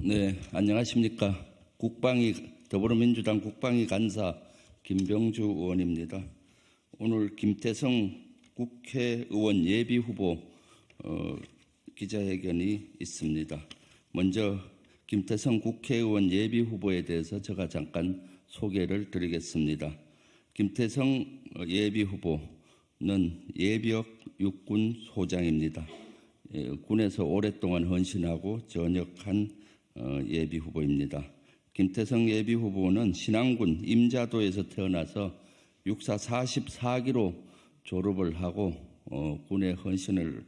네, 안녕하십니까. 더불어민주당 국방위 간사 김병주 의원입니다. 오늘 김태성 국회의원 예비후보 기자회견이 있습니다. 먼저 김태성 국회의원 예비후보에 대해서 제가 잠깐 소개를 드리겠습니다. 김태성 예비후보는 예비역 육군 소장입니다. 군에서 오랫동안 헌신하고 전역한 예비후보입니다. 김태성 예비후보는 신안군 임자도에서 태어나서 육사 44기로 졸업을 하고 군의 헌신을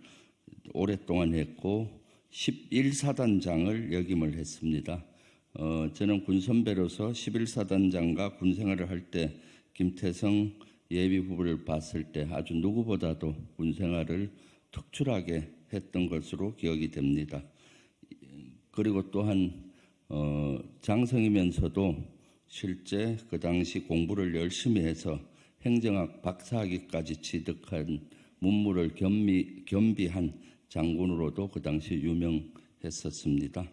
오랫동안 했고 11사단장을 역임을 했습니다. 저는 군선배로서 11사단장과 군생활을 할 때 김태성 예비후보를 봤을 때 아주 누구보다도 군생활을 특출하게 했던 것으로 기억이 됩니다. 그리고 또한 장성이면서도 실제 그 당시 공부를 열심히 해서 행정학 박사학위까지 취득한 문무를 겸비한 장군으로도 그 당시 유명했었습니다.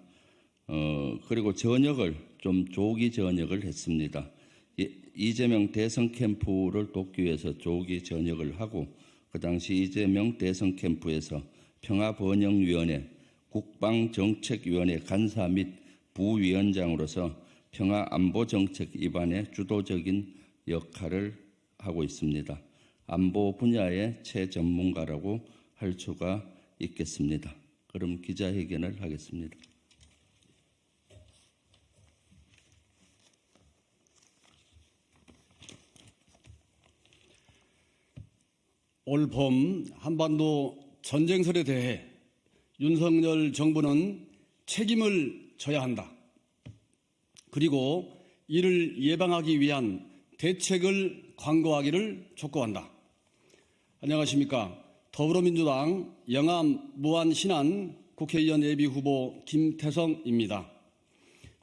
그리고 전역을 좀 조기 전역을 했습니다. 이재명 대선 캠프를 돕기 위해서 조기 전역을 하고 그 당시 이재명 대선 캠프에서 평화번영위원회, 국방정책위원회 간사 및 부위원장으로서 평화안보정책 입안의 주도적인 역할을 하고 있습니다. 안보 분야의 최전문가라고 할 수가 있겠습니다. 그럼 기자회견을 하겠습니다. 올 봄 한반도 전쟁설에 대해 윤석열 정부는 책임을 져야 한다. 그리고 이를 예방하기 위한 대책을 강구하기를 촉구한다. 안녕하십니까. 더불어민주당 영암 무안 신안 국회의원 예비후보 김태성입니다.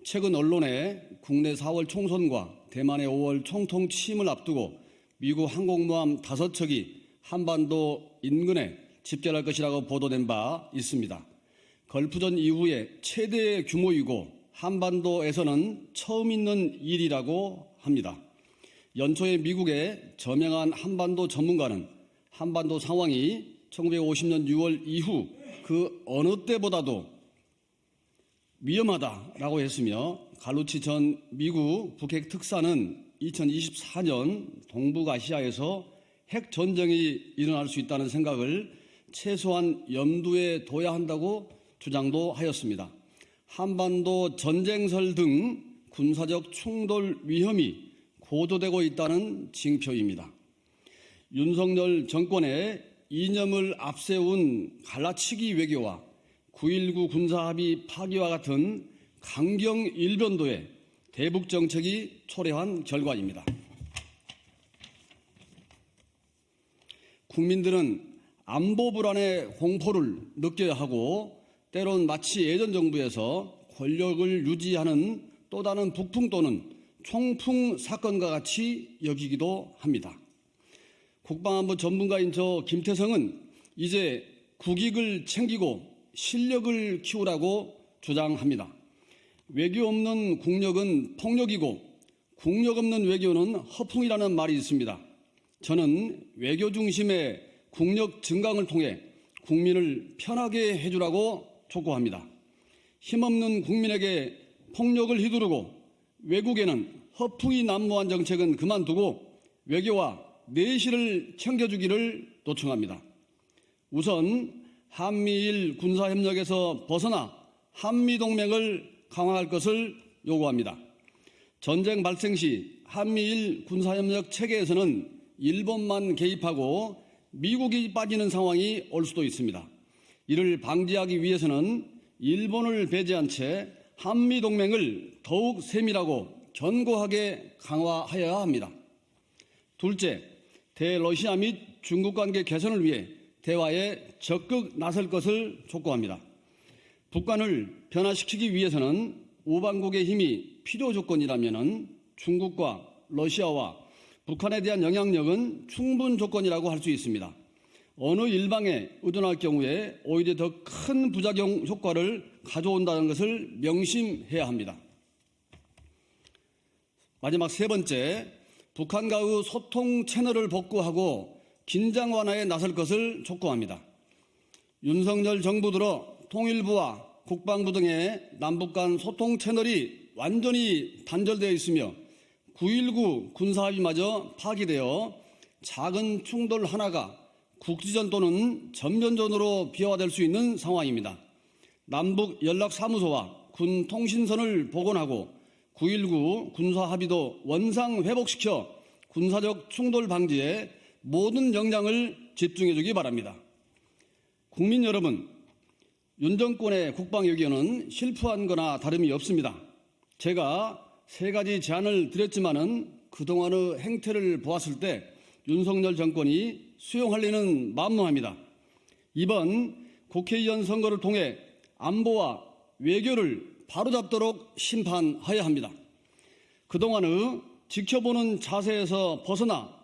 최근 언론에 국내 4월 총선과 대만의 5월 총통 취임을 앞두고 미국 항공모함 5척이 한반도 인근에 집결할 것이라고 보도된 바 있습니다. 걸프전 이후에 최대 규모이고 한반도에서는 처음 있는 일이라고 합니다. 연초에 미국의 저명한 한반도 전문가는 한반도 상황이 1950년 6월 이후 그 어느 때보다도 위험하다라고 했으며 갈루치 전 미국 북핵 특사는 2024년 동북아시아에서 핵 전쟁이 일어날 수 있다는 생각을 최소한 염두에 둬야 한다고 주장도 하였습니다. 한반도 전쟁설 등 군사적 충돌 위험이 고조되고 있다는 징표입니다. 윤석열 정권의 이념을 앞세운 갈라치기 외교와 9.19 군사합의 파기와 같은 강경 일변도의 대북 정책이 초래한 결과입니다. 국민들은 안보 불안의 공포를 느껴야 하고 때론 마치 예전 정부에서 권력을 유지하는 또 다른 북풍 또는 총풍 사건과 같이 여기기도 합니다. 국방안보 전문가인 저 김태성은 이제 국익을 챙기고 실력을 키우라고 주장합니다. 외교 없는 국력은 폭력이고 국력 없는 외교는 허풍이라는 말이 있습니다. 저는 외교 중심의 국력 증강을 통해 국민을 편하게 해주라고 촉구합니다. 힘없는 국민에게 폭력을 휘두르고 외국에는 허풍이 난무한 정책은 그만두고 외교와 내실을 챙겨주기를 요청합니다. 우선 한미일 군사협력에서 벗어나 한미동맹을 강화할 것을 요구합니다. 전쟁 발생 시 한미일 군사협력 체계에서는 일본만 개입하고 미국이 빠지는 상황이 올 수도 있습니다. 이를 방지하기 위해서는 일본을 배제한 채 한미동맹을 더욱 세밀하고 견고하게 강화하여야 합니다. 둘째, 대러시아 및 중국 관계 개선을 위해 대화에 적극 나설 것을 촉구합니다. 북한을 변화시키기 위해서는 우방국의 힘이 필요 조건이라면 중국과 러시아와 북한에 대한 영향력은 충분 조건이라고 할 수 있습니다. 어느 일방에 의존할 경우에 오히려 더 큰 부작용 효과를 가져온다는 것을 명심해야 합니다. 마지막 세 번째, 북한과의 소통 채널을 복구하고 긴장 완화에 나설 것을 촉구합니다. 윤석열 정부 들어 통일부와 국방부 등의 남북 간 소통 채널이 완전히 단절되어 있으며 9.19 군사합의마저 파기되어 작은 충돌 하나가 국지전 또는 전면전으로 비화될 수 있는 상황입니다. 남북 연락사무소와 군 통신선을 복원하고 9.19 군사합의도 원상 회복시켜 군사적 충돌 방지에 모든 역량을 집중해 주기 바랍니다. 국민 여러분, 윤 정권의 국방 외교는 실패한 거나 다름이 없습니다. 제가 세 가지 제안을 드렸지만은 그동안의 행태를 보았을 때 윤석열 정권이 수용할 리는 만무합니다. 이번 국회의원 선거를 통해 안보와 외교를 바로잡도록 심판해야 합니다. 그동안의 지켜보는 자세에서 벗어나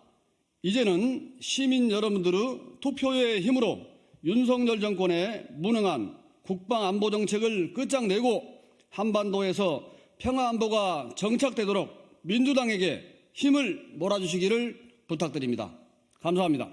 이제는 시민 여러분들의 투표의 힘으로 윤석열 정권의 무능한 국방 안보 정책을 끝장내고 한반도에서 평화 안보가 정착되도록 민주당에게 힘을 몰아주시기를 부탁드립니다. 감사합니다.